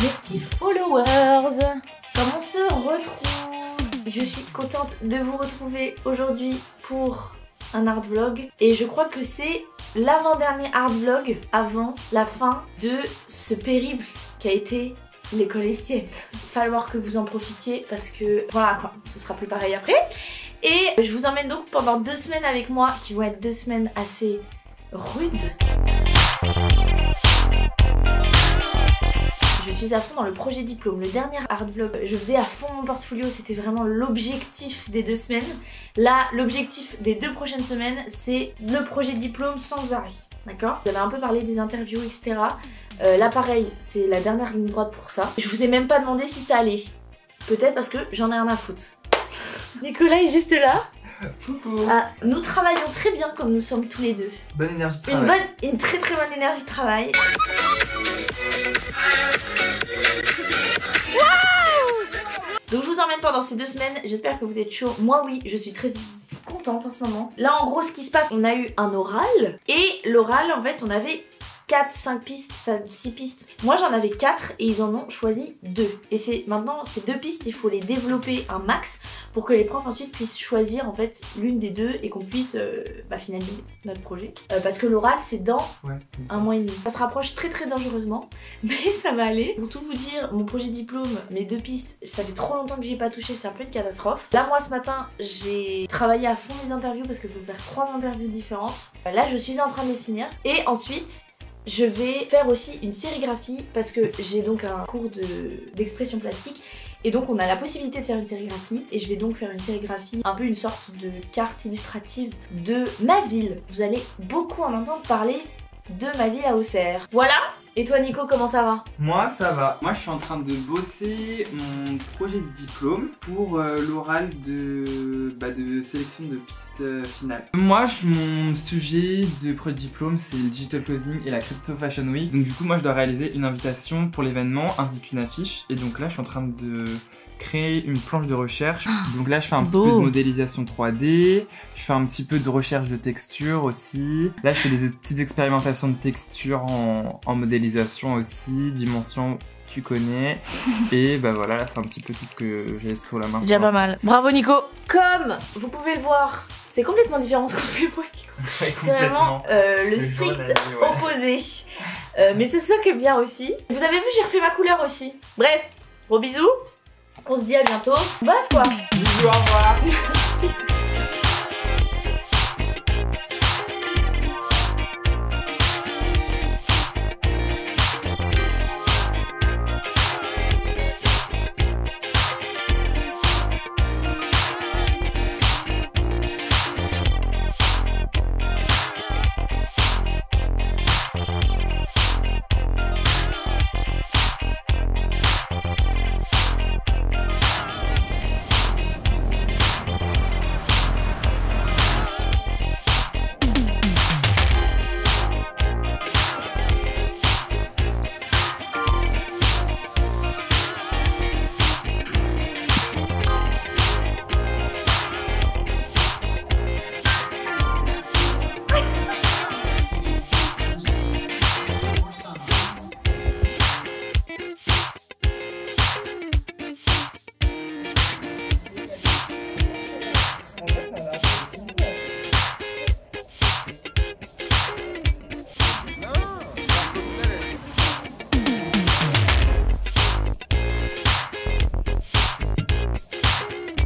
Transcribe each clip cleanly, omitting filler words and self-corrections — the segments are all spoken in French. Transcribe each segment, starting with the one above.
Mes petits followers, comme on se retrouve? Je suis contente de vous retrouver aujourd'hui pour un art vlog et je crois que c'est l'avant-dernier art vlog avant la fin de ce périple qui a été l'école Estienne. Il va falloir que vous en profitiez parce que voilà quoi, ce sera plus pareil après. Et je vous emmène donc pendant 2 semaines avec moi qui vont être 2 semaines assez rudes. Je suis à fond dans le projet diplôme. Le dernier art vlog, je faisais à fond mon portfolio, c'était vraiment l'objectif des 2 semaines. Là, l'objectif des 2 prochaines semaines, c'est le projet de diplôme sans arrêt. D'accord? J'avais un peu parlé des interviews, etc. Là, pareil, c'est la dernière ligne droite pour ça. Je vous ai même pas demandé si ça allait. Peut-être parce que j'en ai rien à foutre. Nicolas est juste là. Coucou. Nous travaillons très bien comme nous sommes tous les deux. Bonne énergie de travail. Une très très bonne énergie de travail. Donc je vous emmène pendant ces 2 semaines, j'espère que vous êtes chaud. Moi oui, je suis très contente en ce moment. Là en gros ce qui se passe, on a eu un oral. Et l'oral en fait on avait 4, 5 pistes, 6 pistes. Moi j'en avais 4 et ils en ont choisi 2. Et c'est maintenant ces 2 pistes, il faut les développer un max pour que les profs ensuite puissent choisir en fait l'une des 2 et qu'on puisse finaliser notre projet. Parce que l'oral c'est dans un mois et demi. Ça se rapproche très très dangereusement, mais ça va aller. Pour tout vous dire, mon projet diplôme, mes 2 pistes, ça fait trop longtemps que j'y ai pas touché, c'est un peu une catastrophe. Là moi ce matin, j'ai travaillé à fond les interviews parce qu'il faut faire 3 interviews différentes. Là je suis en train de les finir. Et ensuite, je vais faire aussi une sérigraphie parce que j'ai donc un cours d'expression plastique et donc on a la possibilité de faire une sérigraphie et je vais donc faire une sérigraphie, un peu une sorte de carte illustrative de ma ville. Vous allez beaucoup en entendre parler de ma ville à Auxerre. Voilà. Et toi Nico, comment ça va? Moi ça va. Moi je suis en train de bosser mon projet de diplôme pour l'oral de sélection de pistes finales. Moi mon sujet de projet de diplôme c'est le digital clothing et la crypto fashion week. Donc du coup moi je dois réaliser une invitation pour l'événement ainsi qu'une affiche. Et donc là je suis en train de créer une planche de recherche. Donc là je fais un petit peu de modélisation 3D, je fais un petit peu de recherche de texture aussi. Là je fais des petites expérimentations de texture en modélisation aussi, dimension tu connais. Et bah voilà, c'est un petit peu tout ce que j'ai sous la main. C'est déjà pas mal. Bravo Nico. Comme vous pouvez le voir, c'est complètement différent ce qu'on fait moi Nico. C'est vraiment le strict opposé. Mais c'est ça qui est bien aussi. Vous avez vu, j'ai refait ma couleur aussi. Bref, gros bisous. On se dit à bientôt. Bosse quoi. Bisous, au revoir.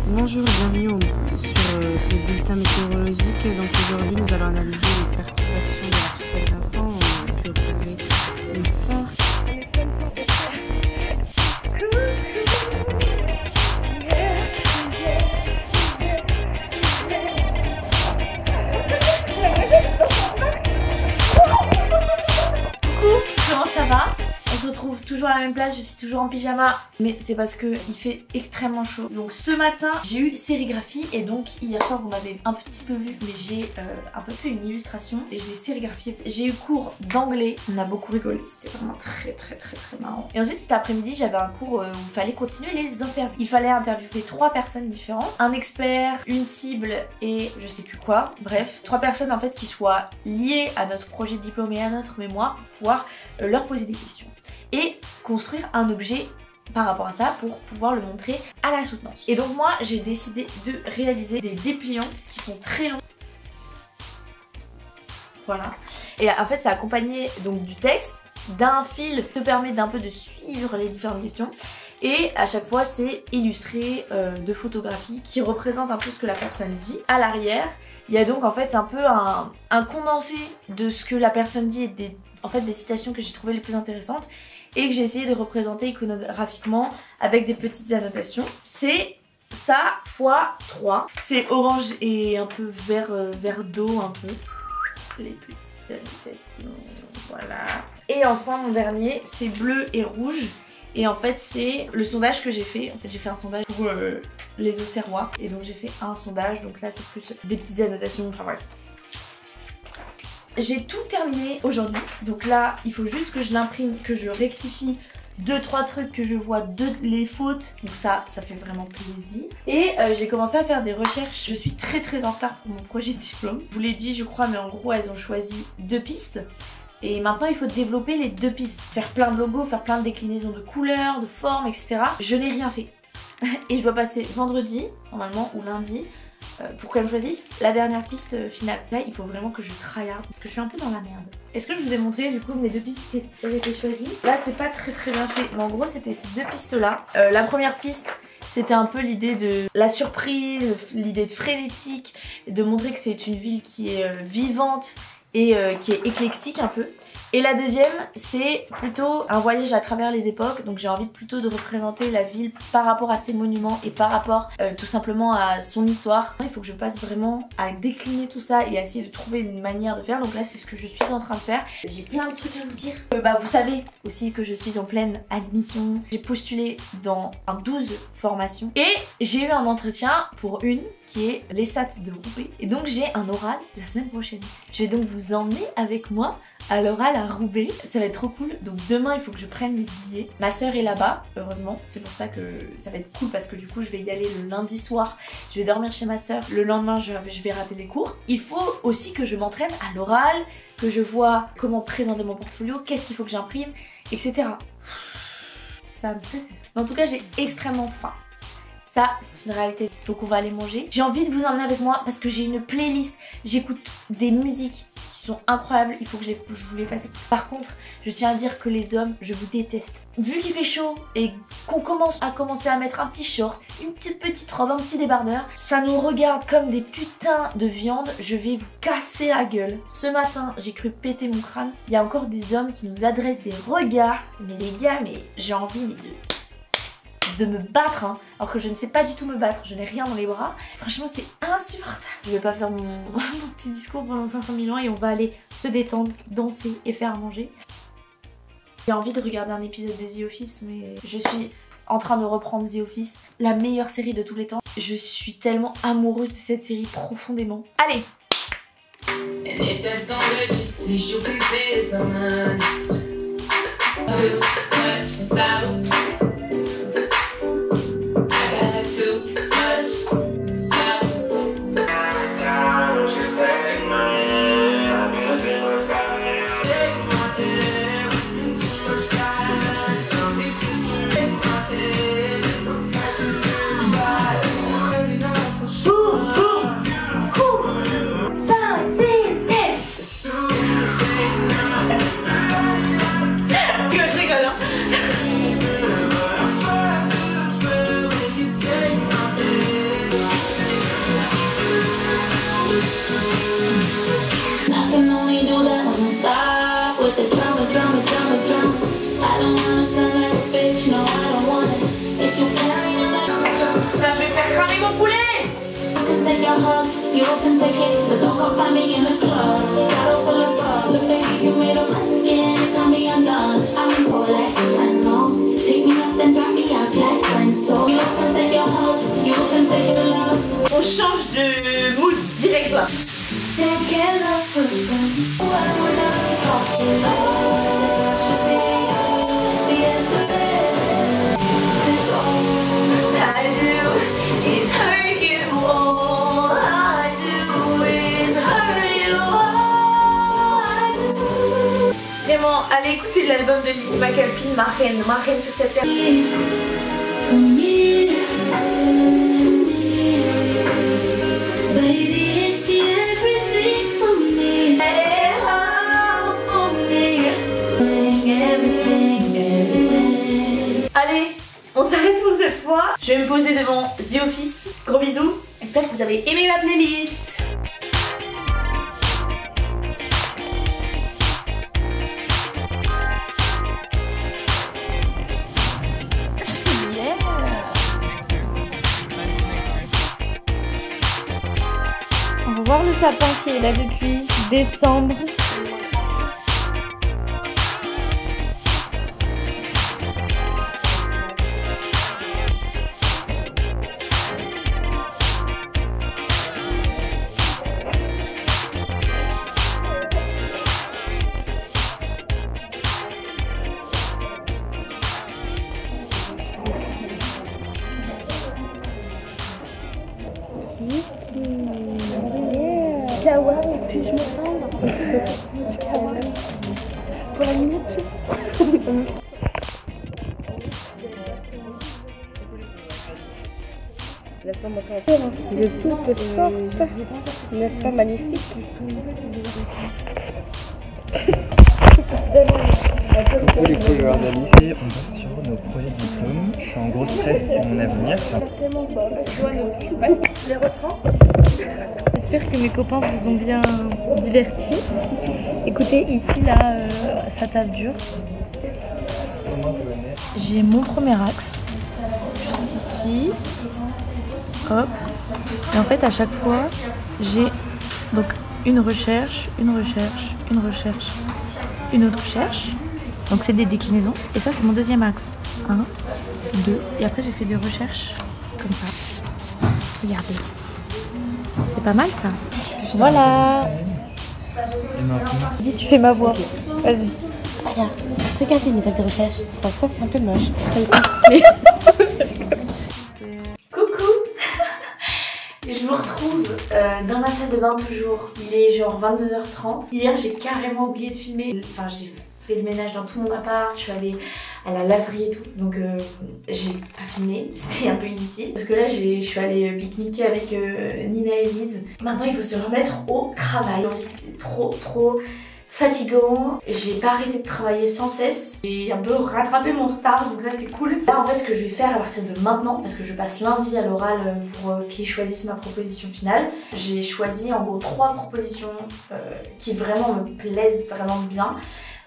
Bonjour, bienvenue sur ce bulletin météorologique. Donc aujourd'hui nous allons analyser les perturbations de l'archipel Vincent. On a pu observer une forte Coucou, comment ça va? On se retrouve toujours à la même place, je suis toujours en pyjama, mais c'est parce que il fait extrêmement chaud. Donc ce matin j'ai eu sérigraphie et donc hier soir vous m'avez un petit peu vu, mais j'ai un peu fait une illustration et je l'ai sérigraphiée. J'ai eu cours d'anglais, on a beaucoup rigolé, c'était vraiment très marrant. Et ensuite cet après-midi j'avais un cours où il fallait continuer les interviews. Il fallait interviewer 3 personnes différentes, un expert, une cible et je sais plus quoi. Bref, 3 personnes en fait qui soient liées à notre projet de diplôme et à notre mémoire pour pouvoir leur poser des questions. Et construire un objet par rapport à ça pour pouvoir le montrer à la soutenance. Et donc moi j'ai décidé de réaliser des dépliants qui sont très longs. Voilà. Et en fait c'est accompagné donc du texte, d'un fil qui te permet d'un peu de suivre les différentes questions. Et à chaque fois c'est illustré de photographies qui représentent un peu ce que la personne dit. À l'arrière, il y a donc en fait un peu un condensé de ce que la personne dit et des citations que j'ai trouvées les plus intéressantes et que j'ai essayé de représenter iconographiquement avec des petites annotations. C'est ça x3. C'est orange et un peu vert d'eau un peu. Les petites annotations, voilà. Et enfin mon dernier, c'est bleu et rouge. Et en fait c'est le sondage que j'ai fait. En fait j'ai fait un sondage pour les Auxerrois. Et donc j'ai fait un sondage, donc là c'est plus des petites annotations, enfin bref. J'ai tout terminé aujourd'hui, donc là il faut juste que je l'imprime, que je rectifie 2-3 trucs que je vois les fautes, donc ça fait vraiment plaisir. Et j'ai commencé à faire des recherches. Je suis très en retard pour mon projet de diplôme. Je vous l'ai dit je crois, mais en gros elles ont choisi 2 pistes. Et maintenant il faut développer les 2 pistes, faire plein de logos, faire plein de déclinaisons de couleurs, de formes, etc. Je n'ai rien fait. Et je dois passer vendredi, normalement, ou lundi, pour qu'elle me choisisse la dernière piste finale. Là il faut vraiment que je tryhard parce que je suis un peu dans la merde. Est-ce que je vous ai montré du coup mes 2 pistes qui avaient été choisies? Là c'est pas très bien fait, mais en gros c'était ces 2 pistes là. La première piste c'était un peu l'idée de la surprise, l'idée de frénétique, de montrer que c'est une ville qui est vivante et qui est éclectique un peu. Et la deuxième, c'est plutôt un voyage à travers les époques, donc j'ai envie plutôt de représenter la ville par rapport à ses monuments et par rapport tout simplement à son histoire. Il faut que je passe vraiment à décliner tout ça et à essayer de trouver une manière de faire, donc là c'est ce que je suis en train de faire. J'ai plein de trucs à vous dire. Vous savez aussi que je suis en pleine admission, j'ai postulé dans 12 formations et j'ai eu un entretien pour une qui est l'ESAT de Roubaix. Et donc j'ai un oral la semaine prochaine. Je vais donc vous emmener avec moi à l'oral à Roubaix. Ça va être trop cool. Donc demain il faut que je prenne mes billets. Ma soeur est là-bas, heureusement. C'est pour ça que ça va être cool parce que du coup je vais y aller le lundi soir. Je vais dormir chez ma soeur. Le lendemain je vais rater les cours. Il faut aussi que je m'entraîne à l'oral, que je vois comment présenter mon portfolio, qu'est-ce qu'il faut que j'imprime, etc. Ça va me stresser ça. Mais en tout cas j'ai extrêmement faim. Ça, c'est une réalité. Donc on va aller manger. J'ai envie de vous emmener avec moi parce que j'ai une playlist. J'écoute des musiques qui sont incroyables. Il faut que je vous les fasse écouter. Par contre, je tiens à dire que les hommes, je vous déteste. Vu qu'il fait chaud et qu'on commence à mettre un petit short, une petite robe, un petit débardeur, ça nous regarde comme des putains de viande. Je vais vous casser la gueule. Ce matin, j'ai cru péter mon crâne. Il y a encore des hommes qui nous adressent des regards. Mais les gars, j'ai envie de me battre, hein, alors que je ne sais pas du tout me battre, je n'ai rien dans les bras. Franchement c'est insupportable. Je vais pas faire mon petit discours pendant 500 000 ans et on va aller se détendre, danser et faire à manger. J'ai envie de regarder un épisode de The Office, mais je suis en train de reprendre The Office, la meilleure série de tous les temps. Je suis tellement amoureuse de cette série profondément. Allez! You can take it, but don't come find me in the club. Bottle full of bug, the babies you made of my skin. Tell me I'm done, I'm in for action, no. Pick me up and drop me out like friends. So you can take your hope, you can take your love. On change de mood direct là. Together for them. What would I talk about? Allez écoutez l'album de Lizzie McAlpine, ma reine sur cette terre. For me, baby, it's the everything for me. For me, everything. Allez, on s'arrête pour cette fois. Je vais me poser devant The Office. Gros bisous. J'espère que vous avez aimé ma playlist. On va voir le sapin qui est là depuis décembre. Kawaii, puis-je me tendre pour la miniature. Le tout que sorte, n'est-ce pas magnifique? Coucou les couleurs de la lycée, on va sur nos projets de diplôme. Je suis en gros stress pour mon avenir. J'espère que mes copains vous ont bien divertis. Écoutez, ici là, ça tape dur. J'ai mon premier axe, juste ici. Hop. Et en fait, à chaque fois, j'ai donc une recherche, une recherche, une recherche, une autre recherche. Donc c'est des déclinaisons. Et ça, c'est mon deuxième axe. 1, 2. Et après, j'ai fait des recherches comme ça. Regardez. C'est pas mal ça. Voilà. Vas-y, tu fais ma voix. Vas-y. Alors, regardez mes actes de recherche. Bon, ça c'est un peu moche. Coucou. Je vous retrouve dans ma salle de bain toujours. Il est genre 22h30. Hier j'ai carrément oublié de filmer. Enfin j'ai fait le ménage dans tout mon appart. Je suis allée à la laverie et tout. Donc j'ai pas filmé. C'était un peu inutile. Parce que là je suis allée pique-niquer avec Nina et Lise. Maintenant il faut se remettre au travail. C'était trop fatigant, j'ai pas arrêté de travailler sans cesse, j'ai un peu rattrapé mon retard donc ça c'est cool. Là en fait ce que je vais faire à partir de maintenant, parce que je passe lundi à l'oral pour qu'ils choisissent ma proposition finale, j'ai choisi en gros 3 propositions qui vraiment me plaisent vraiment bien.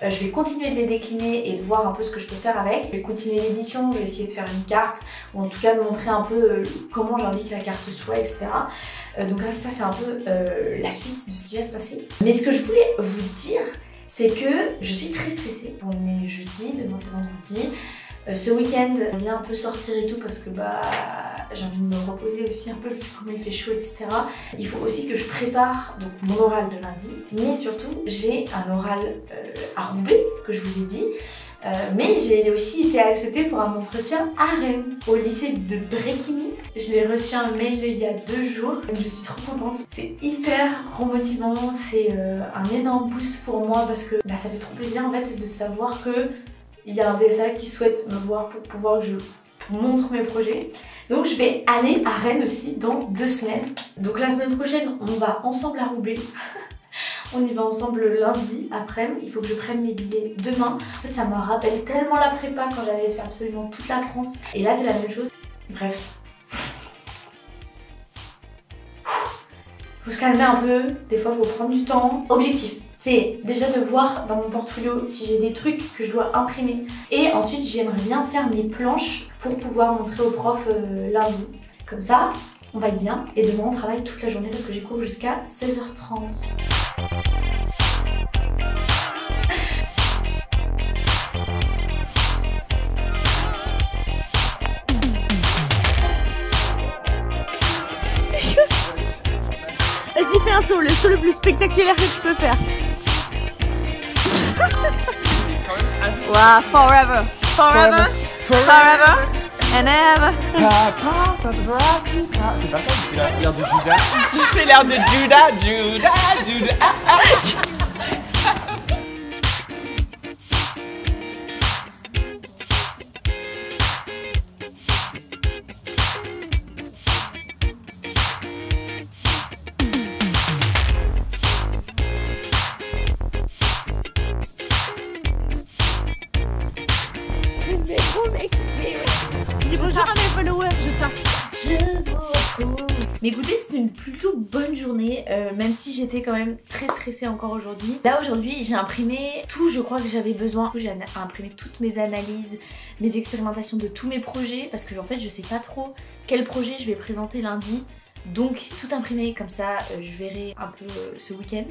Je vais continuer de les décliner et de voir un peu ce que je peux faire avec. Je vais continuer l'édition, je vais essayer de faire une carte, ou en tout cas de montrer un peu comment j'ai envie que la carte soit, etc. Donc là, ça c'est un peu la suite de ce qui va se passer. Mais ce que je voulais vous dire, c'est que je suis très stressée. On est jeudi, demain c'est vendredi. Ce week-end, j'aime bien un peu sortir et tout parce que bah j'ai envie de me reposer aussi un peu vu comment il fait chaud, etc. Il faut aussi que je prépare donc mon oral de lundi, mais surtout j'ai un oral à Roubaix que je vous ai dit. Mais j'ai aussi été acceptée pour un entretien à Rennes, au lycée de Bréquigny. Je l'ai reçu un mail il y a 2 jours, donc je suis trop contente. C'est hyper remotivant, c'est un énorme boost pour moi parce que bah, ça fait trop plaisir en fait de savoir que il y a un DSA qui souhaite me voir pour pouvoir que je montre mes projets. Donc je vais aller à Rennes aussi dans 2 semaines. Donc la semaine prochaine, on va ensemble à Roubaix. On y va ensemble lundi après. Il faut que je prenne mes billets demain. En fait, ça me rappelle tellement la prépa quand j'avais fait absolument toute la France. Et là, c'est la même chose. Bref. Faut se calmer un peu. Des fois, il faut prendre du temps. Objectif, c'est déjà de voir dans mon portfolio si j'ai des trucs que je dois imprimer. Et ensuite, j'aimerais bien faire mes planches pour pouvoir montrer au prof lundi. Comme ça, on va être bien. Et demain, on travaille toute la journée parce que j'ai cours jusqu'à 16h30. Vas-y, fais un saut, le saut le plus spectaculaire que tu peux faire. Wow, forever, forever, forever, and ever. C'est pas ça, l'air de Judas. C'est l'air de Judas. Dis bonjour à mes followers, je Je vous retrouve. Mais écoutez, c'était une plutôt bonne journée, même si j'étais quand même très stressée encore aujourd'hui. Là aujourd'hui j'ai imprimé tout, je crois que j'avais besoin. J'ai imprimé toutes mes analyses, mes expérimentations de tous mes projets, parce que en fait je sais pas trop quel projet je vais présenter lundi. Donc tout imprimé comme ça, je verrai un peu ce week-end.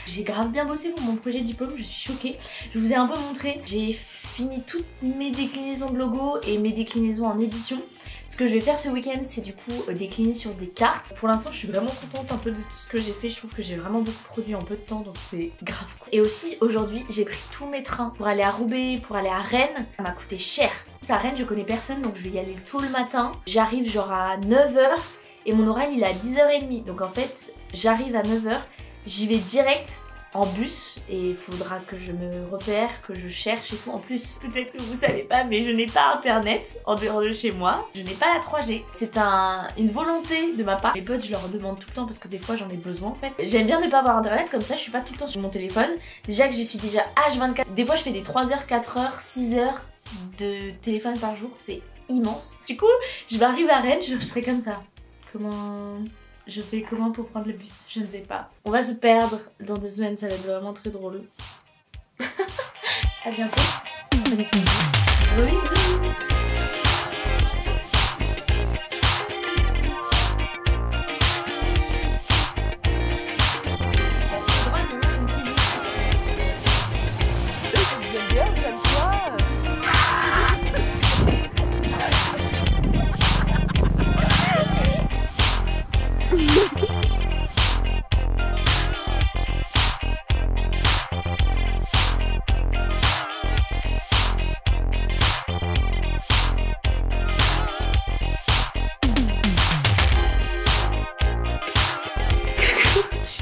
J'ai grave bien bossé pour mon projet de diplôme, je suis choquée. Je vous ai un peu montré, j'ai fini toutes mes déclinaisons de logo et mes déclinaisons en édition. Ce que je vais faire ce week-end, c'est du coup décliner sur des cartes. Pour l'instant, je suis vraiment contente un peu de tout ce que j'ai fait. Je trouve que j'ai vraiment beaucoup produit en peu de temps, donc c'est grave cool. Et aussi, aujourd'hui, j'ai pris tous mes trains pour aller à Roubaix, pour aller à Rennes. Ça m'a coûté cher. À Rennes, je connais personne, donc je vais y aller tôt le matin. J'arrive genre à 9h. Et mon oral il est à 10h30, donc en fait j'arrive à 9h, j'y vais direct en bus et il faudra que je me repère, que je cherche et tout. En plus, peut-être que vous savez pas, mais je n'ai pas internet en dehors de chez moi, je n'ai pas la 3G. C'est une volonté de ma part. Mes potes je leur demande tout le temps parce que des fois j'en ai besoin en fait. J'aime bien ne pas avoir internet, comme ça je suis pas tout le temps sur mon téléphone. Déjà que j'y suis déjà H24, des fois je fais des 3h, 4h, 6h de téléphone par jour, c'est immense. Du coup, je vais arriver à Rennes, je serai comme ça. Comment je fais comment pour prendre le bus? Je ne sais pas. On va se perdre dans 2 semaines, ça va être vraiment très drôle. À bientôt. Oui.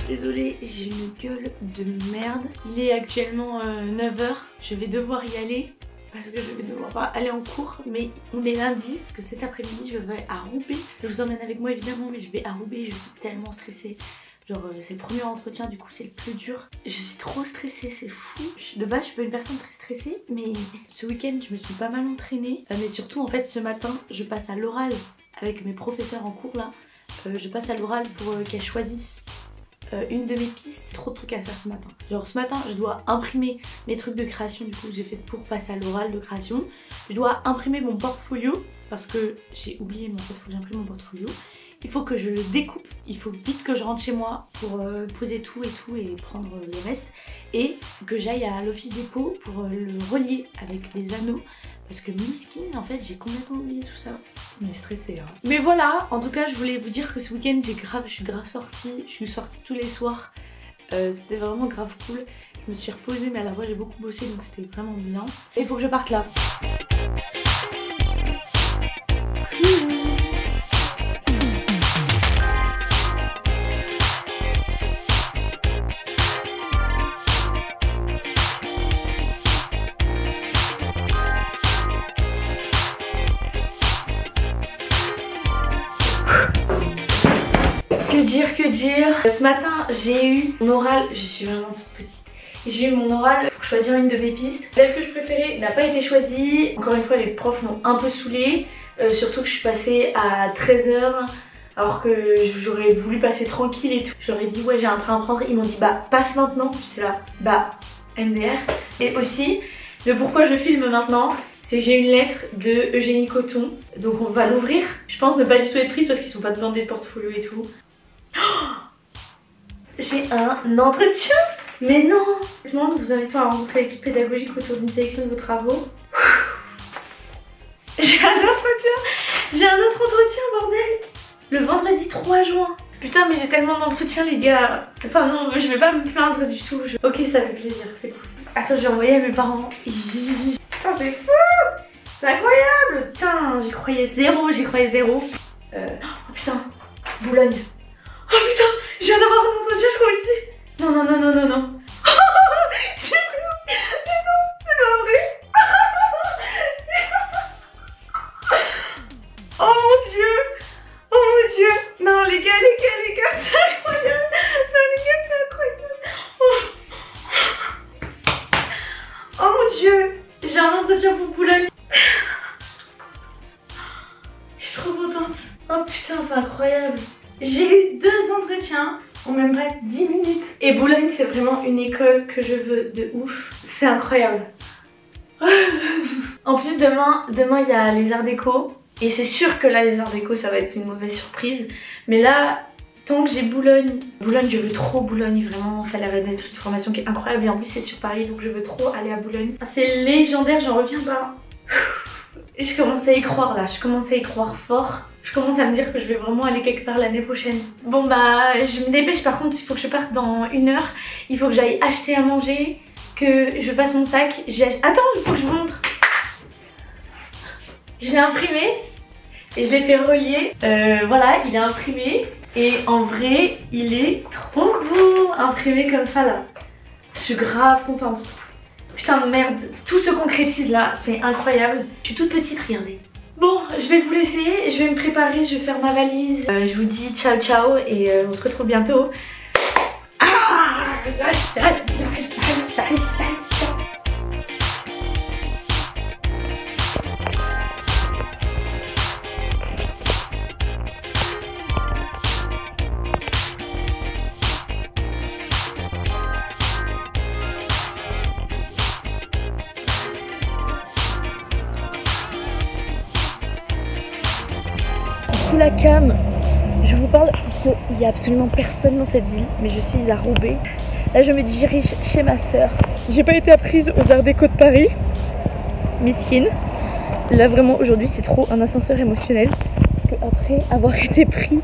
Désolée, j'ai une gueule de merde. Il est actuellement 9h. Je vais devoir y aller parce que je vais devoir pas aller en cours. Mais on est lundi parce que cet après-midi je vais à Roubaix. Je vous emmène avec moi évidemment, mais je vais à Roubaix. Je suis tellement stressée. Genre c'est le premier entretien, du coup c'est le plus dur. Je suis trop stressée, c'est fou. De base je suis pas une personne très stressée, mais ce week-end je me suis pas mal entraînée. Mais surtout en fait ce matin je passe à l'oral avec mes professeurs en cours là. Je passe à l'oral pour qu'elles choisissent une de mes pistes. Trop de trucs à faire ce matin. Genre ce matin je dois imprimer mes trucs de création du coup que j'ai fait pour passer à l'oral de création. Je dois imprimer mon portfolio parce que j'ai oublié mon portfolio, j'ai imprimé mon portfolio. Il faut que je le découpe, il faut vite que je rentre chez moi pour poser tout et prendre le reste. Et que j'aille à l'office dépôt pour le relier avec les anneaux. Parce que miskin, en fait, j'ai complètement oublié tout ça. On est stressé, hein. Mais voilà, en tout cas, je voulais vous dire que ce week-end, je suis grave sortie. Je suis sortie tous les soirs. C'était vraiment grave cool. Je me suis reposée, mais à la fois, j'ai beaucoup bossé, donc c'était vraiment bien. Et il faut que je parte là. Que dire. Ce matin j'ai eu mon oral, je suis vraiment toute petite. J'ai eu mon oral pour choisir une de mes pistes. Celle que je préférais n'a pas été choisie. Encore une fois les profs m'ont un peu saoulée. Surtout que je suis passée à 13h alors que j'aurais voulu passer tranquille et tout. J'aurais dit ouais j'ai un train à prendre. Ils m'ont dit bah passe maintenant. J'étais là bah MDR. Et aussi le pourquoi je filme maintenant, c'est que j'ai une lettre de Eugénie Coton. Donc on va l'ouvrir. Je pense ne pas du tout être prise parce qu'ils sont pas demandés de portfolio et tout. J'ai un entretien. Mais non. Je demande vous invitons à rencontrer l'équipe pédagogique autour d'une sélection de vos travaux. J'ai un autre entretien bordel. Le vendredi 3 juin. Putain mais j'ai tellement d'entretiens les gars. Enfin non je vais pas me plaindre du tout. Ok ça fait plaisir, c'est cool. Attends j'ai envoyé à mes parents. Putain c'est fou. C'est incroyable. Putain j'y croyais zéro. Oh putain Boulogne. Oh putain, je viens d'avoir un entretien, je crois aussi. Non. J'ai pris. Mais non, c'est pas vrai. Oh mon dieu. Non les gars, c'est incroyable. Oh mon dieu. J'ai un entretien pour Boulogne. Oh putain, c'est incroyable. J'ai eu 2 entretiens en même pas 10 minutes. Et Boulogne, c'est vraiment une école que je veux de ouf. C'est incroyable. En plus, demain, il y a les arts déco. Et c'est sûr que là, les arts déco, ça va être une mauvaise surprise. Mais là, tant que j'ai Boulogne, je veux trop Boulogne, vraiment. Ça a l'air d'être une formation qui est incroyable. Et en plus, c'est sur Paris, donc je veux trop aller à Boulogne. C'est légendaire, j'en reviens pas. Et je commence à y croire là, je commence à y croire fort. Je commence à me dire que je vais vraiment aller quelque part l'année prochaine. Bon bah, je me dépêche, par contre, il faut que je parte dans 1 heure. Il faut que j'aille acheter à manger, que je fasse mon sac. Attends, il faut que je vous montre. Je l'ai imprimé et je l'ai fait relier. Voilà, il est imprimé. Et en vrai, il est trop beau, imprimé comme ça là. Je suis grave contente. Putain de merde, tout se concrétise là, c'est incroyable. Je suis toute petite, regardez. Bon, je vais vous laisser, je vais me préparer, je vais faire ma valise. Je vous dis ciao ciao et on se retrouve bientôt. La cam, je vous parle parce qu'il n'y a absolument personne dans cette ville, mais je suis à Roubaix. Là je me dirige chez ma soeur. J'ai pas été apprise aux Arts Déco de Paris, miskine. Là vraiment aujourd'hui c'est trop un ascenseur émotionnel parce que après avoir été pris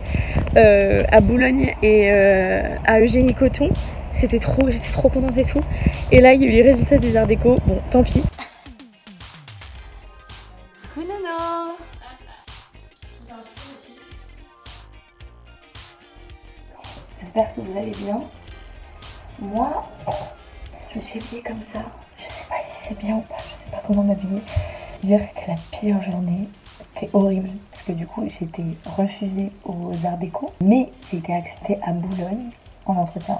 à Boulogne et à Eugénie Coton, j'étais trop contente et tout. Et là il y a eu les résultats des Arts Déco, bon tant pis. Oui Nano. J'espère que vous allez bien. Moi, je suis habillée comme ça. Je sais pas si c'est bien ou pas, je sais pas comment m'habiller. Hier c'était la pire journée, c'était horrible parce que du coup j'ai été refusée aux Arts Déco. Mais j'ai été acceptée à Boulogne en entretien.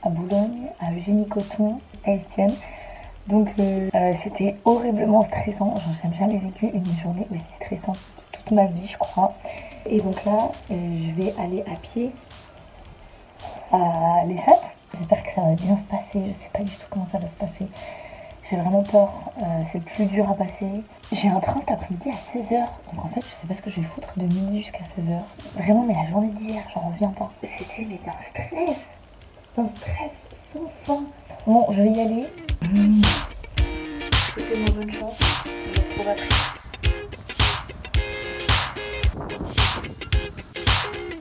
À Boulogne, à Eugénie Coton, à Estienne. Donc c'était horriblement stressant. J'ai jamais vécu une journée aussi stressante de toute ma vie je crois. Et donc là, je vais aller à pied à l'ESAT. J'espère que ça va bien se passer, je sais pas du tout comment ça va se passer. J'ai vraiment peur, c'est le plus dur à passer. J'ai un train cet après-midi à 16h, donc en fait je sais pas ce que je vais foutre de midi jusqu'à 16h. Vraiment mais la journée d'hier, j'en reviens pas. C'était mais d'un stress sans fin. Bon, je vais y aller. Souhaitez-moi bonne chance, je vais trouver après.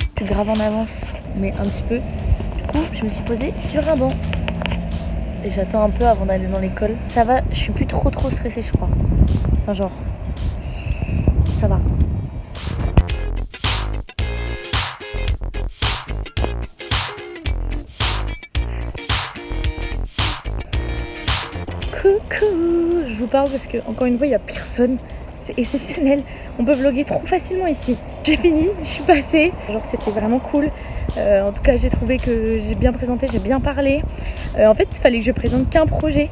Je suis grave en avance, mais un petit peu. Du coup, je me suis posée sur un banc. Et j'attends un peu avant d'aller dans l'école. Ça va, je suis plus trop stressée, je crois. Enfin, genre, ça va. Coucou, je vous parle parce que, encore une fois, il n'y a personne. C'est exceptionnel. On peut vlogger trop facilement ici. J'ai fini, je suis passée. Genre, c'était vraiment cool. En tout cas, j'ai trouvé que j'ai bien présenté, j'ai bien parlé. En fait, il fallait que je présente qu'un projet.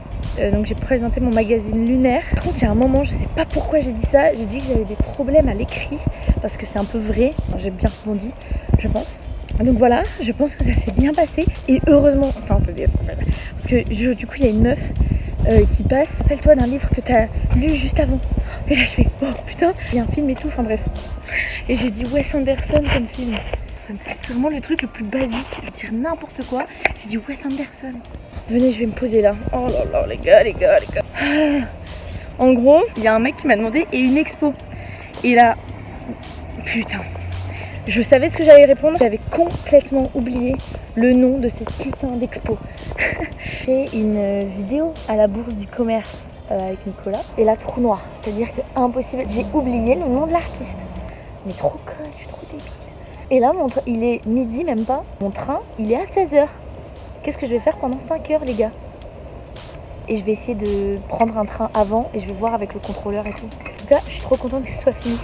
Donc, j'ai présenté mon magazine lunaire. Par contre, il y a un moment, je sais pas pourquoi j'ai dit ça. J'ai dit que j'avais des problèmes à l'écrit parce que c'est un peu vrai. J'ai bien rebondi, je pense. Donc voilà, je pense que ça s'est bien passé. Et heureusement, attendez, parce que du coup, il y a une meuf qui passe. Rappelle-toi d'un livre que tu as lu juste avant. Et là, je fais, oh putain, il y a un film et tout. Enfin bref. Et j'ai dit Wes Anderson comme film. C'est vraiment le truc le plus basique. Je dirais n'importe quoi. J'ai dit Wes Anderson. Venez, je vais me poser là. Oh là là, les gars. En gros, il y a un mec qui m'a demandé et une expo. Et là, putain. Je savais ce que j'allais répondre. J'avais complètement oublié le nom de cette putain d'expo. J'ai fait une vidéo à la Bourse du Commerce avec Nicolas. Et là, trou noir. C'est-à-dire que impossible. J'ai oublié le nom de l'artiste. Mais trop conne, je suis trop débile. Et là, il est midi, même pas. Mon train, il est à 16h. Qu'est-ce que je vais faire pendant 5 heures, les gars? Et je vais essayer de prendre un train avant et je vais voir avec le contrôleur et tout. En tout cas, je suis trop contente que ce soit fini.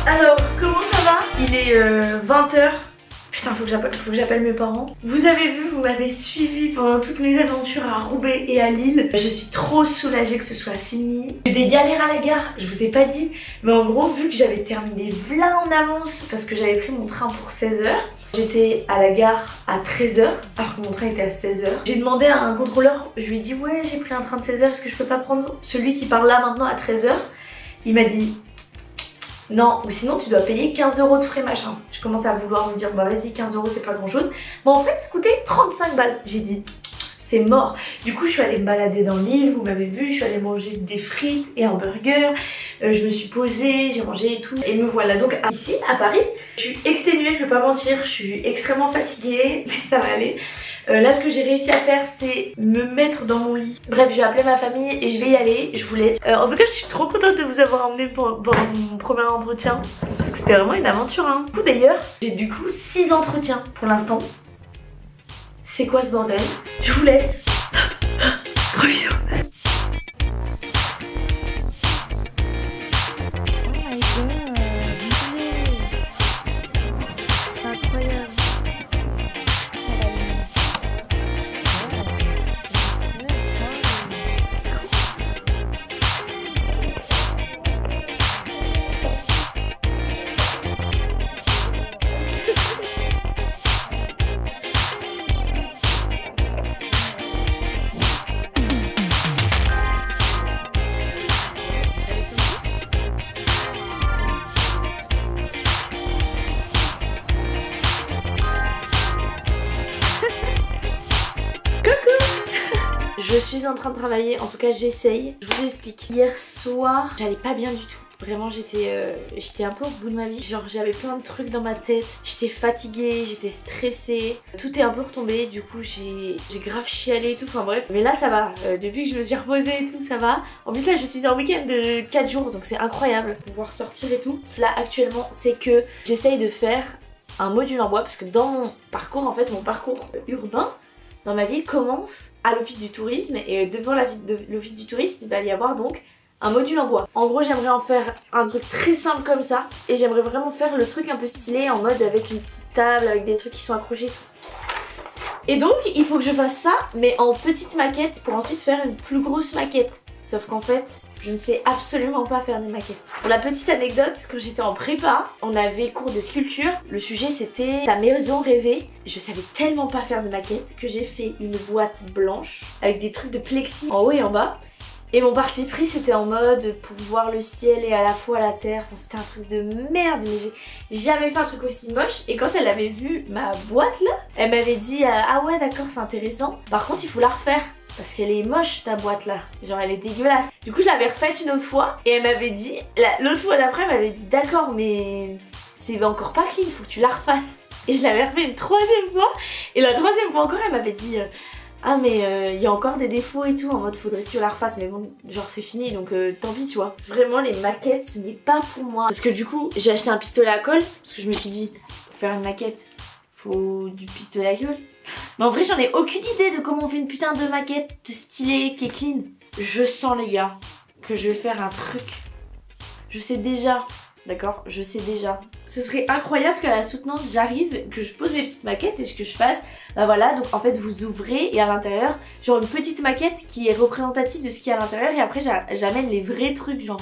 Alors, comment ça va? Il est 20h. Putain, faut que j'appelle mes parents. Vous avez vu, vous m'avez suivi pendant toutes mes aventures à Roubaix et à Lille. Je suis trop soulagée que ce soit fini. J'ai des galères à la gare, je vous ai pas dit. Mais en gros, vu que j'avais terminé v'là en avance parce que j'avais pris mon train pour 16 h, j'étais à la gare à 13 h alors que mon train était à 16 h. J'ai demandé à un contrôleur, je lui ai dit ouais, j'ai pris un train de 16 h, est-ce que je peux pas prendre celui qui part là maintenant à 13 h? Il m'a dit non, ou sinon tu dois payer 15 € de frais machin. Je commençais à vouloir me dire bah vas-y 15 € c'est pas grand chose. Bon en fait ça coûtait 35 balles. J'ai dit c'est mort. Du coup je suis allée me balader dans l'île, vous m'avez vu, je suis allée manger des frites et un burger. Je me suis posée, j'ai mangé et tout. Et me voilà donc ici à Paris. Je suis exténuée, je vais pas mentir, je suis extrêmement fatiguée, mais ça va aller. Là ce que j'ai réussi à faire c'est me mettre dans mon lit. Bref, je vais appeler ma famille et je vais y aller, je vous laisse. En tout cas je suis trop contente de vous avoir emmené pour mon premier entretien. Parce que c'était vraiment une aventure hein. Du coup d'ailleurs j'ai du coup 6 entretiens pour l'instant. C'est quoi ce bordel? Je vous laisse. Gros bisous. Je suis en train de travailler, en tout cas j'essaye. Je vous explique. Hier soir, j'allais pas bien du tout. Vraiment j'étais un peu au bout de ma vie. Genre j'avais plein de trucs dans ma tête. J'étais fatiguée, j'étais stressée. Tout est un peu retombé. Du coup j'ai grave chialé et tout. Enfin bref. Mais là ça va. Depuis que je me suis reposée et tout, ça va. En plus là je suis en week-end de 4 jours. Donc c'est incroyable. Pouvoir sortir et tout. Là actuellement c'est que j'essaye de faire un module en bois. Parce que dans mon parcours, en fait mon parcours urbain dans ma ville commence à l'office du tourisme et devant l'office du tourisme il va y avoir donc un module en bois. En gros j'aimerais en faire un truc très simple comme ça et j'aimerais vraiment faire le truc un peu stylé en mode avec une petite table, avec des trucs qui sont accrochés et tout. Et donc il faut que je fasse ça mais en petite maquette pour ensuite faire une plus grosse maquette. Sauf qu'en fait, je ne sais absolument pas faire des maquettes. Pour la petite anecdote, quand j'étais en prépa, on avait cours de sculpture. Le sujet c'était ta maison rêvée. Je savais tellement pas faire de maquettes que j'ai fait une boîte blanche avec des trucs de plexi en haut et en bas. Et mon parti pris c'était en mode pour voir le ciel et à la fois la terre. Enfin, c'était un truc de merde, mais j'ai jamais fait un truc aussi moche. Et quand elle avait vu ma boîte là, elle m'avait dit ah ouais d'accord c'est intéressant. Par contre il faut la refaire. Parce qu'elle est moche ta boîte là, genre elle est dégueulasse. Du coup je l'avais refaite une autre fois et elle m'avait dit, l'autre fois d'après elle m'avait dit d'accord mais c'est encore pas clean, faut que tu la refasses. Et je l'avais refait une troisième fois et la troisième fois encore elle m'avait dit ah mais il y a encore des défauts et tout en mode faudrait que tu la refasses mais bon genre c'est fini donc tant pis tu vois. Vraiment les maquettes ce n'est pas pour moi. Parce que du coup j'ai acheté un pistolet à colle parce que je me suis dit pour faire une maquette faut du pistolet à colle. Mais en vrai j'en ai aucune idée de comment on fait une putain de maquette stylée qui est clean. Je sens les gars que je vais faire un truc. Je sais déjà, d'accord, je sais déjà. Ce serait incroyable qu'à la soutenance j'arrive, que je pose mes petites maquettes et que je fasse, bah voilà, donc en fait vous ouvrez et à l'intérieur, genre une petite maquette qui est représentative de ce qu'il y a à l'intérieur et après j'amène les vrais trucs, genre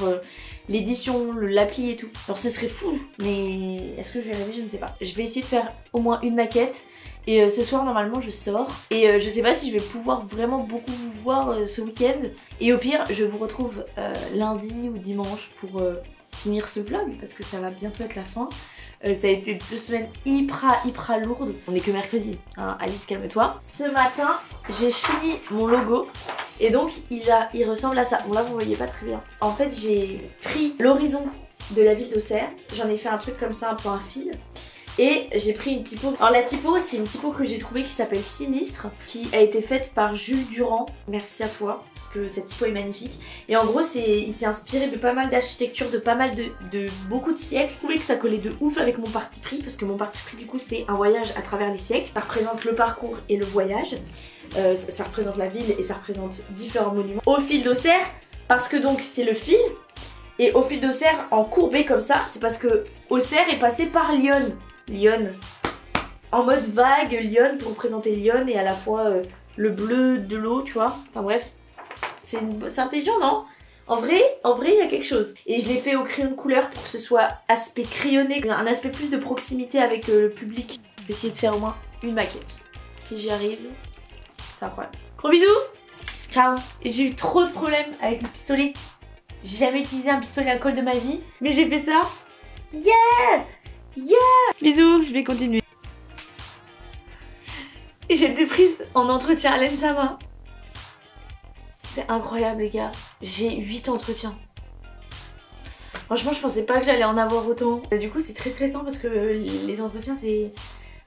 l'édition, l'appli et tout. Alors ce serait fou, mais est-ce que je vais rêver? Je ne sais pas. Je vais essayer de faire au moins une maquette. Et ce soir normalement je sors et je sais pas si je vais pouvoir vraiment beaucoup vous voir ce week-end. Et au pire je vous retrouve lundi ou dimanche pour finir ce vlog parce que ça va bientôt être la fin. Ça a été 2 semaines hyper lourdes. On est que mercredi, hein, Alice calme-toi. Ce matin j'ai fini mon logo et donc il ressemble à ça. Bon là vous voyez pas très bien. En fait j'ai pris l'horizon de la ville d'Auxerre. J'en ai fait un truc comme ça un peu un fil. Et j'ai pris une typo. Alors la typo c'est une typo que j'ai trouvée qui s'appelle Sinistre, qui a été faite par Jules Durand. Merci à toi parce que cette typo est magnifique. Et en gros il s'est inspiré de pas mal d'architecture, de pas mal de beaucoup de siècles. Je trouvais que ça collait de ouf avec mon parti pris parce que mon parti pris du coup c'est un voyage à travers les siècles. Ça représente le parcours et le voyage. Ça représente la ville et ça représente différents monuments. Au fil d'Auxerre parce que donc c'est le fil. Et au fil d'Auxerre en courbé comme ça, c'est parce que Auxerre est passé par Lyon. Lyon. en mode vague Lyon pour représenter Lyon et à la fois le bleu de l'eau, tu vois. Enfin bref, c'est intelligent, non? En vrai, il y a quelque chose. Et je l'ai fait au crayon de couleur pour que ce soit aspect crayonné, un aspect plus de proximité avec le public. Je vais essayer de faire au moins une maquette. Si j'y arrive, c'est incroyable. Gros bisous. Ciao. J'ai eu trop de problèmes avec le pistolet. J'ai jamais utilisé un pistolet à colle de ma vie, mais j'ai fait ça. Yeah! Yeah! Bisous, je vais continuer. J'ai été prise en entretien à l'ENSAMA. C'est incroyable les gars. J'ai 8 entretiens. Franchement, je pensais pas que j'allais en avoir autant. Du coup, c'est très stressant parce que les entretiens,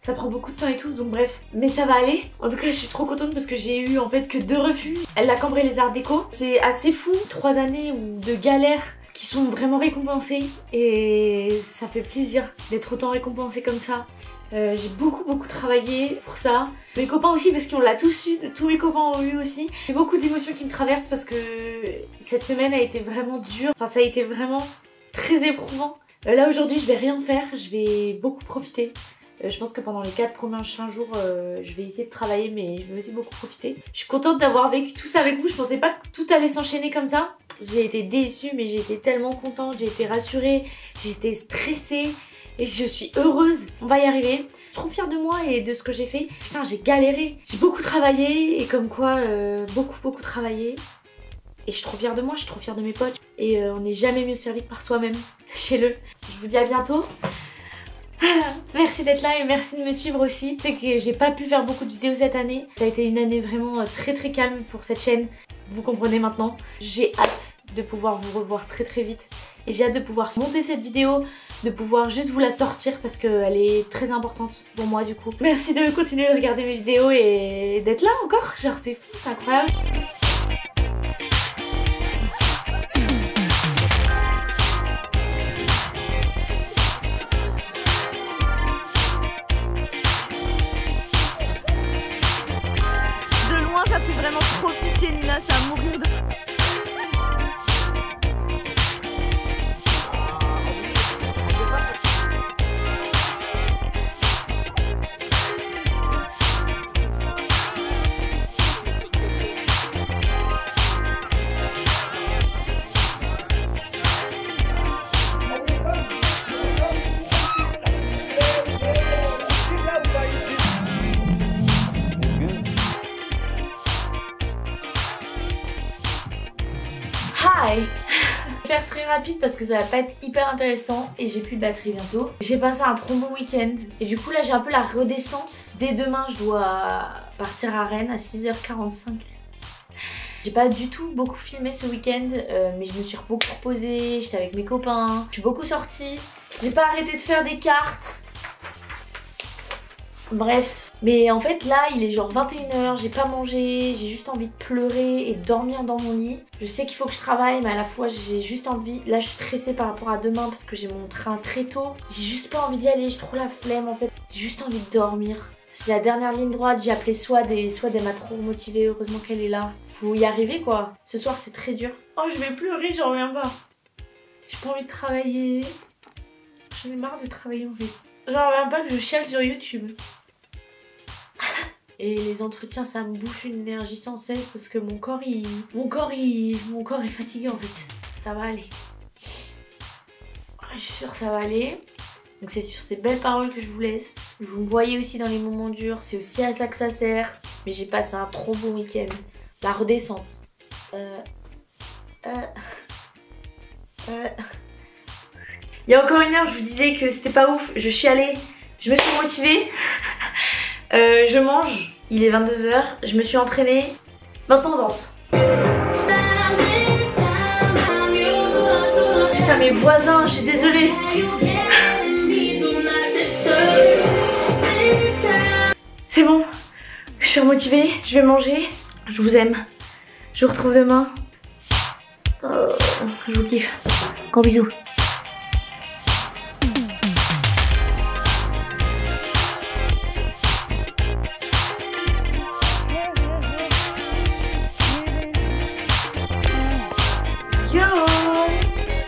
ça prend beaucoup de temps et tout, donc bref. Mais ça va aller. En tout cas, je suis trop contente parce que j'ai eu en fait que 2 refus. Elle a cambré les arts déco. C'est assez fou. 3 années de galère qui sont vraiment récompensées. Et ça fait plaisir d'être autant récompensée comme ça. J'ai beaucoup travaillé pour ça. Mes copains aussi parce qu'on l'a tous eu, tous mes copains ont eu aussi. J'ai beaucoup d'émotions qui me traversent parce que cette semaine a été vraiment dure. Enfin, ça a été vraiment très éprouvant. Là aujourd'hui, je vais rien faire, je vais beaucoup profiter. Je pense que pendant les 4 prochains jours, je vais essayer de travailler, mais je vais aussi beaucoup profiter. Je suis contente d'avoir vécu tout ça avec vous. Je pensais pas que tout allait s'enchaîner comme ça. J'ai été déçue, mais j'ai été tellement contente, j'ai été rassurée, j'ai été stressée. Et je suis heureuse, on va y arriver. Je suis trop fière de moi et de ce que j'ai fait. Putain, j'ai galéré, j'ai beaucoup travaillé et comme quoi, beaucoup travaillé. Et je suis trop fière de moi, je suis trop fière de mes potes. Et on n'est jamais mieux servi que par soi-même, sachez-le. Je vous dis à bientôt. Merci d'être là et merci de me suivre aussi. Tu sais que j'ai pas pu faire beaucoup de vidéos cette année. Ça a été une année vraiment très calme pour cette chaîne. Vous comprenez maintenant. J'ai hâte de pouvoir vous revoir très vite. Et j'ai hâte de pouvoir monter cette vidéo, de pouvoir juste vous la sortir parce qu'elle est très importante pour moi du coup. Merci de continuer de regarder mes vidéos et d'être là encore. Genre c'est fou, c'est incroyable. De loin, ça fait vraiment trop pitié, Nina, ça va mourir de... Hi. Je vais faire très rapide parce que ça va pas être hyper intéressant et j'ai plus de batterie bientôt. J'ai passé un trop bon week-end et du coup là j'ai un peu la redescente. Dès demain je dois partir à Rennes à 6h45. J'ai pas du tout beaucoup filmé ce week-end mais je me suis beaucoup reposée, j'étais avec mes copains, je suis beaucoup sortie. J'ai pas arrêté de faire des cartes. Bref, mais en fait là il est genre 21h, j'ai pas mangé, j'ai juste envie de pleurer et de dormir dans mon lit. Je sais qu'il faut que je travaille mais à la fois j'ai juste envie, là je suis stressée par rapport à demain parce que j'ai mon train très tôt. J'ai juste pas envie d'y aller, j'ai trop la flemme en fait, j'ai juste envie de dormir. C'est la dernière ligne droite, j'ai appelé Swad et Swad elle m'a trop motivée, heureusement qu'elle est là. Faut y arriver quoi, ce soir c'est très dur. Oh je vais pleurer, j'en reviens pas. J'ai pas envie de travailler, j'en ai marre de travailler en fait. J'en reviens pas que je chiale sur YouTube. Et les entretiens ça me bouffe une énergie sans cesse parce que mon corps est fatigué en fait. Ça va aller. Je suis sûre que ça va aller. Donc c'est sur ces belles paroles que je vous laisse. Vous me voyez aussi dans les moments durs, c'est aussi à ça que ça sert. Mais j'ai passé un trop bon week-end. La redescente. Il y a encore une heure je vous disais que c'était pas ouf, je chialais. Je me suis motivée. Je mange, il est 22h, je me suis entraînée. Maintenant on danse. Putain mes voisins, je suis désolée. C'est bon, je suis remotivée, je vais manger. Je vous aime. Je vous retrouve demain. Je vous kiffe. Gros bisous.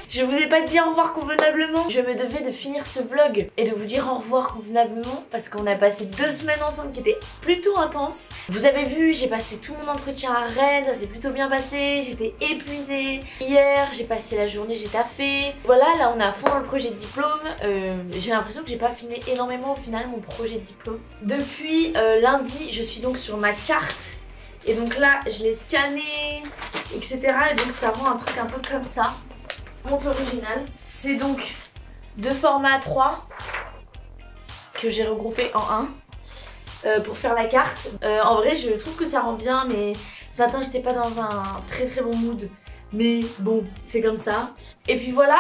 Je vous ai ai pas dit au revoir convenablement. Je me devais de finir ce vlog et de vous dire au revoir convenablement parce qu'on a passé 2 semaines ensemble qui étaient plutôt intenses. Vous avez vu, j'ai passé tout mon entretien à Rennes, ça s'est plutôt bien passé, j'étais épuisée. Hier, j'ai passé la journée, j'ai taffé. Voilà, là on est à fond dans le projet de diplôme. J'ai l'impression que j'ai pas filmé énormément au final mon projet de diplôme. Depuis lundi, je suis donc sur ma carte. Et donc là, je l'ai scanné, etc. Et donc ça rend un truc un peu comme ça. Montre original. C'est donc 2 formats A3 que j'ai regroupé en un pour faire la carte. En vrai, je trouve que ça rend bien, mais ce matin, j'étais pas dans un très très bon mood. Mais bon, c'est comme ça. Et puis voilà.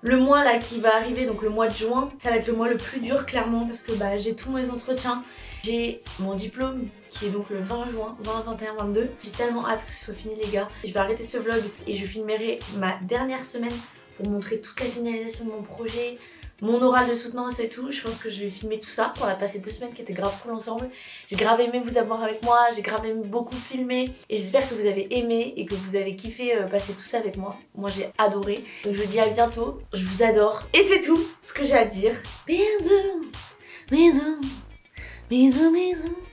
Le mois là qui va arriver, donc le mois de juin, ça va être le mois le plus dur clairement parce que bah, j'ai tous mes entretiens. J'ai mon diplôme qui est donc le 20 juin, 20, 21, 22. J'ai tellement hâte que ce soit fini les gars. Je vais arrêter ce vlog et je filmerai ma dernière semaine pour montrer toute la finalisation de mon projet, mon oral de soutenance et tout. Je pense que je vais filmer tout ça. On a passé 2 semaines qui étaient grave cool ensemble. J'ai grave aimé vous avoir avec moi, j'ai grave aimé beaucoup filmer. Et j'espère que vous avez aimé et que vous avez kiffé passer tout ça avec moi. Moi j'ai adoré. Donc je vous dis à bientôt, je vous adore. Et c'est tout ce que j'ai à dire. Bisous, bisous, bisous, bisous.